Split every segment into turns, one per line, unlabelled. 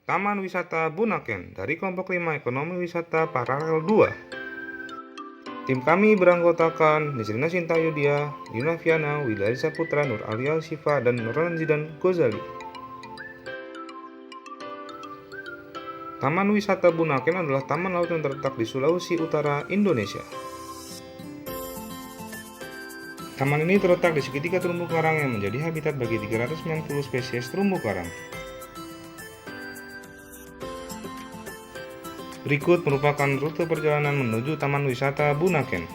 Taman Wisata Bunaken dari kelompok 5 Ekonomi Wisata Paralel 2. Tim kami beranggotakan Nisrina Sintayudia, Yuna Viana, Widari Saputra, Nur Alia Sifa, dan Nurlan Zidan Gozali. Taman Wisata Bunaken adalah taman laut yang terletak di Sulawesi Utara, Indonesia. Taman ini terletak di segitiga terumbu karang yang menjadi habitat bagi 390 spesies terumbu karang. Berikut merupakan rute perjalanan menuju Taman Wisata Bunaken.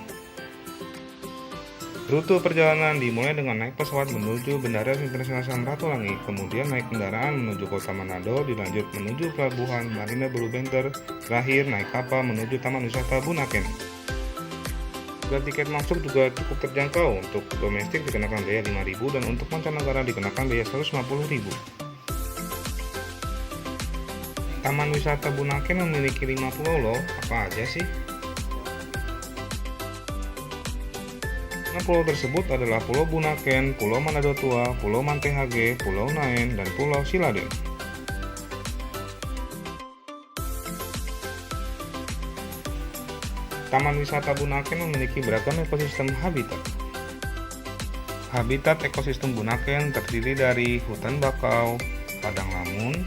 Rute perjalanan dimulai dengan naik pesawat menuju Bandara Internasional Samratulangi, kemudian naik kendaraan menuju Kota Manado, dilanjut menuju Pelabuhan Marina Belu Benter, terakhir naik kapal menuju Taman Wisata Bunaken. Harga tiket masuk juga cukup terjangkau. Untuk domestik dikenakan biaya 5.000 dan untuk mancanegara dikenakan biaya 150.000. Taman Wisata Bunaken memiliki 5 pulau loh. Apa aja sih? 5 pulau tersebut adalah Pulau Bunaken, Pulau Manado Tua, Pulau Mantehage, Pulau Naen, dan Pulau Siladen. Taman Wisata Bunaken memiliki beragam ekosistem habitat. Habitat ekosistem Bunaken terdiri dari hutan bakau, padang lamun,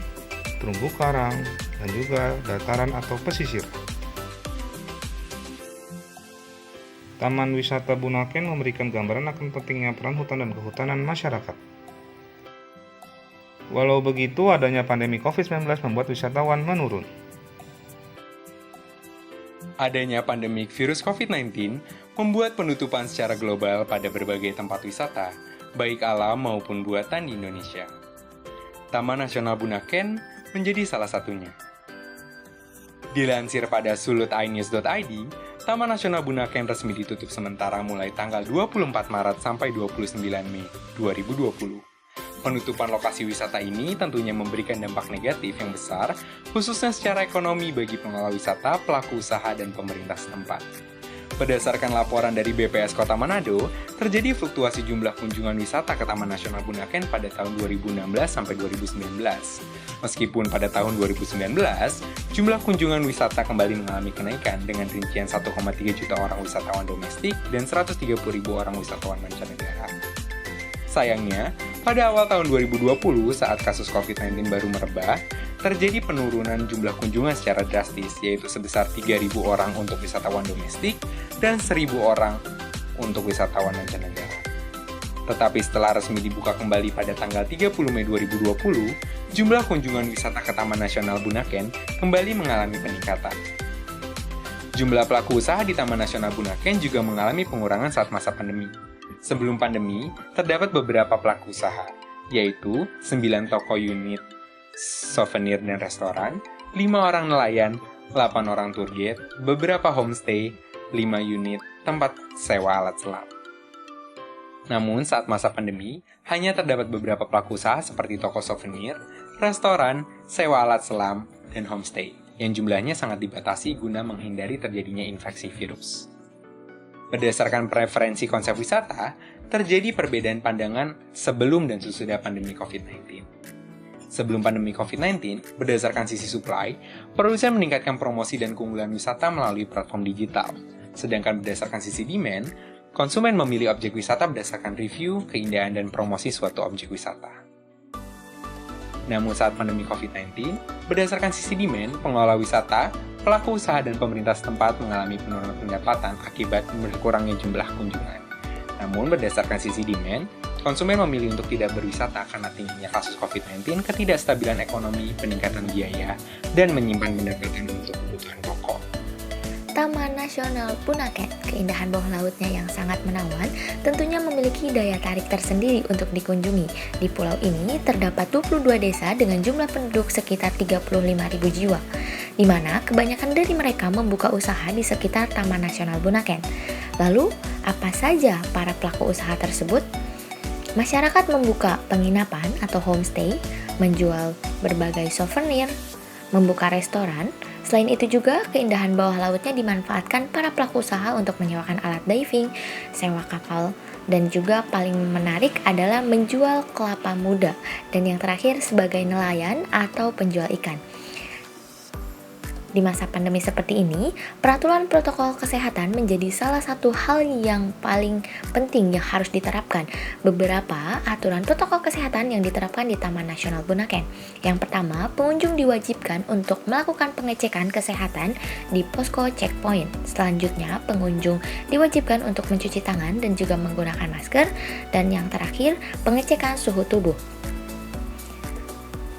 terumbu karang, dan juga dataran atau pesisir. Taman Wisata Bunaken memberikan gambaran akan pentingnya peran hutan dan kehutanan masyarakat. Walau begitu, adanya pandemi COVID-19 membuat wisatawan menurun.
Adanya pandemik virus COVID-19 membuat penutupan secara global pada berbagai tempat wisata, baik alam maupun buatan di Indonesia. Taman Nasional Bunaken menjadi salah satunya. Dilansir pada sulutinews.id, Taman Nasional Bunaken resmi ditutup sementara mulai tanggal 24 Maret sampai 29 Mei 2020. Penutupan lokasi wisata ini tentunya memberikan dampak negatif yang besar, khususnya secara ekonomi bagi pengelola wisata, pelaku usaha, dan pemerintah setempat. Berdasarkan laporan dari BPS Kota Manado, terjadi fluktuasi jumlah kunjungan wisata ke Taman Nasional Bunaken pada tahun 2016 sampai 2019. Meskipun pada tahun 2019, jumlah kunjungan wisata kembali mengalami kenaikan dengan rincian 1,3 juta orang wisatawan domestik dan 130.000 orang wisatawan mancanegara. Sayangnya, pada awal tahun 2020 saat kasus COVID-19 baru merebak, terjadi penurunan jumlah kunjungan secara drastis, yaitu sebesar 3.000 orang untuk wisatawan domestik dan 1.000 orang untuk wisatawan mancanegara. Tetapi setelah resmi dibuka kembali pada tanggal 30 Mei 2020, jumlah kunjungan wisata ke Taman Nasional Bunaken kembali mengalami peningkatan. Jumlah pelaku usaha di Taman Nasional Bunaken juga mengalami pengurangan saat masa pandemi. Sebelum pandemi, terdapat beberapa pelaku usaha, yaitu 9 toko unit souvenir dan restoran, 5 orang nelayan, 8 orang tour guide, beberapa homestay, 5 unit tempat sewa alat selam. Namun, saat masa pandemi, hanya terdapat beberapa pelaku usaha seperti toko souvenir, restoran, sewa alat selam, dan homestay, yang jumlahnya sangat dibatasi guna menghindari terjadinya infeksi virus. Berdasarkan preferensi konsep wisata, terjadi perbedaan pandangan sebelum dan sesudah pandemi COVID-19. Sebelum pandemi COVID-19, berdasarkan sisi supply, produsen meningkatkan promosi dan keunggulan wisata melalui platform digital. Sedangkan berdasarkan sisi demand, konsumen memilih objek wisata berdasarkan review, keindahan, dan promosi suatu objek wisata. Namun saat pandemi COVID-19, berdasarkan sisi demand, pengelola wisata, pelaku usaha, dan pemerintah setempat mengalami penurunan pendapatan akibat berkurangnya jumlah kunjungan. Namun berdasarkan sisi demand, konsumen memilih untuk tidak berwisata karena tingginya kasus COVID-19, ketidakstabilan ekonomi, peningkatan biaya, dan menyimpan pendapatan untuk kebutuhan pokok.
Taman Nasional Bunaken, keindahan bawah lautnya yang sangat menawan, tentunya memiliki daya tarik tersendiri untuk dikunjungi. Di pulau ini terdapat 22 desa dengan jumlah penduduk sekitar 35.000 jiwa, di mana kebanyakan dari mereka membuka usaha di sekitar Taman Nasional Bunaken. Lalu, apa saja para pelaku usaha tersebut? Masyarakat membuka penginapan atau homestay, menjual berbagai souvenir, membuka restoran. Selain itu juga, keindahan bawah lautnya dimanfaatkan para pelaku usaha untuk menyewakan alat diving, sewa kapal Dan juga paling menarik adalah menjual kelapa muda. Dan yang terakhir sebagai nelayan atau penjual ikan. Di masa pandemi seperti ini, peraturan protokol kesehatan menjadi salah satu hal yang paling penting yang harus diterapkan. Beberapa aturan protokol kesehatan yang diterapkan di Taman Nasional Bunaken. Yang pertama, pengunjung diwajibkan untuk melakukan pengecekan kesehatan di posko checkpoint. Selanjutnya, pengunjung diwajibkan untuk mencuci tangan dan juga menggunakan masker. Dan yang terakhir, pengecekan suhu tubuh.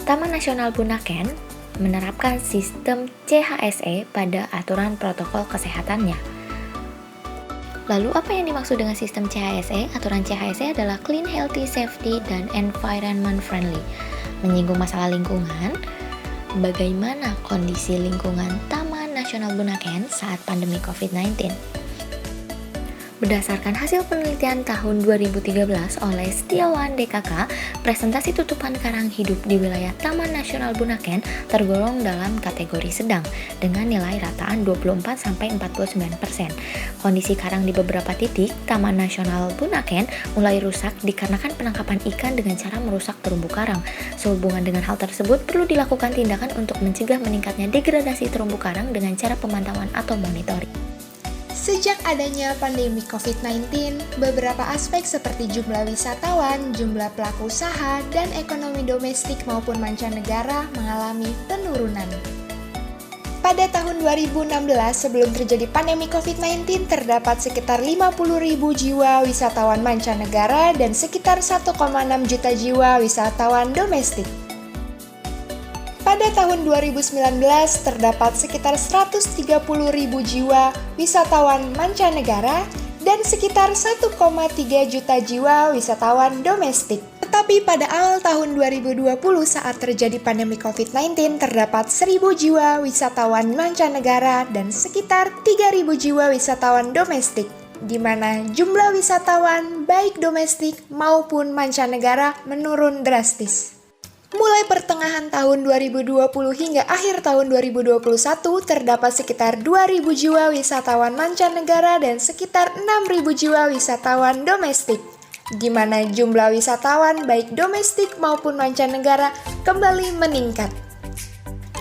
Taman Nasional Bunaken menerapkan sistem CHSE pada aturan protokol kesehatannya. Lalu apa yang dimaksud dengan sistem CHSE? Aturan CHSE adalah Clean, Healthy, Safety, dan Environment Friendly. Menyinggung masalah lingkungan, bagaimana kondisi lingkungan Taman Nasional Bunaken saat pandemi COVID-19? Berdasarkan hasil penelitian tahun 2013 oleh Setiawan DKK, presentasi tutupan karang hidup di wilayah Taman Nasional Bunaken tergolong dalam kategori sedang dengan nilai rataan 24-49%. Kondisi karang di beberapa titik Taman Nasional Bunaken mulai rusak dikarenakan penangkapan ikan dengan cara merusak terumbu karang. Sehubungan dengan hal tersebut, perlu dilakukan tindakan untuk mencegah meningkatnya degradasi terumbu karang dengan cara pemantauan atau monitoring.
Sejak adanya pandemi COVID-19, beberapa aspek seperti jumlah wisatawan, jumlah pelaku usaha, dan ekonomi domestik maupun mancanegara mengalami penurunan. Pada tahun 2016, sebelum terjadi pandemi COVID-19, terdapat sekitar 50.000 jiwa wisatawan mancanegara dan sekitar 1,6 juta jiwa wisatawan domestik. Pada tahun 2019, terdapat sekitar 130.000 jiwa wisatawan mancanegara dan sekitar 1,3 juta jiwa wisatawan domestik. Tetapi pada awal tahun 2020 saat terjadi pandemi COVID-19, terdapat 1.000 jiwa wisatawan mancanegara dan sekitar 3.000 jiwa wisatawan domestik, di mana jumlah wisatawan baik domestik maupun mancanegara menurun drastis. Mulai pertengahan tahun 2020 hingga akhir tahun 2021, terdapat sekitar 2.000 jiwa wisatawan mancanegara dan sekitar 6.000 jiwa wisatawan domestik, di mana jumlah wisatawan baik domestik maupun mancanegara kembali meningkat.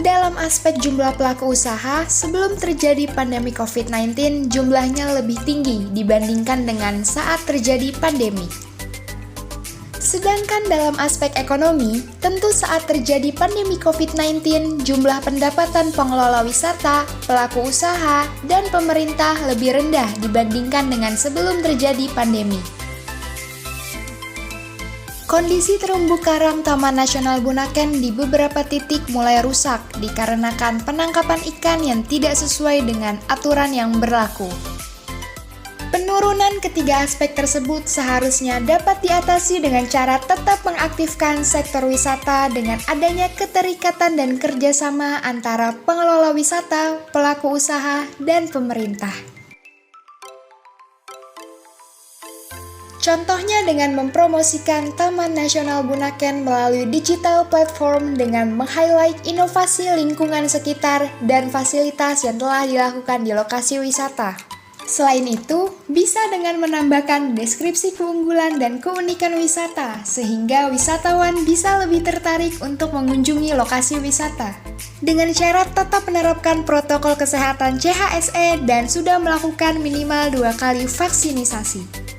Dalam aspek jumlah pelaku usaha, sebelum terjadi pandemi COVID-19, jumlahnya lebih tinggi dibandingkan dengan saat terjadi pandemi. Sedangkan dalam aspek ekonomi, tentu saat terjadi pandemi COVID-19, jumlah pendapatan pengelola wisata, pelaku usaha, dan pemerintah lebih rendah dibandingkan dengan sebelum terjadi pandemi. Kondisi terumbu karang Taman Nasional Bunaken di beberapa titik mulai rusak dikarenakan penangkapan ikan yang tidak sesuai dengan aturan yang berlaku. Penurunan ketiga aspek tersebut seharusnya dapat diatasi dengan cara tetap mengaktifkan sektor wisata dengan adanya keterikatan dan kerjasama antara pengelola wisata, pelaku usaha, dan pemerintah. Contohnya dengan mempromosikan Taman Nasional Bunaken melalui digital platform dengan meng-highlight inovasi lingkungan sekitar dan fasilitas yang telah dilakukan di lokasi wisata. Selain itu, bisa dengan menambahkan deskripsi keunggulan dan keunikan wisata, sehingga wisatawan bisa lebih tertarik untuk mengunjungi lokasi wisata. Dengan syarat tetap menerapkan protokol kesehatan CHSE dan sudah melakukan minimal 2 kali vaksinisasi.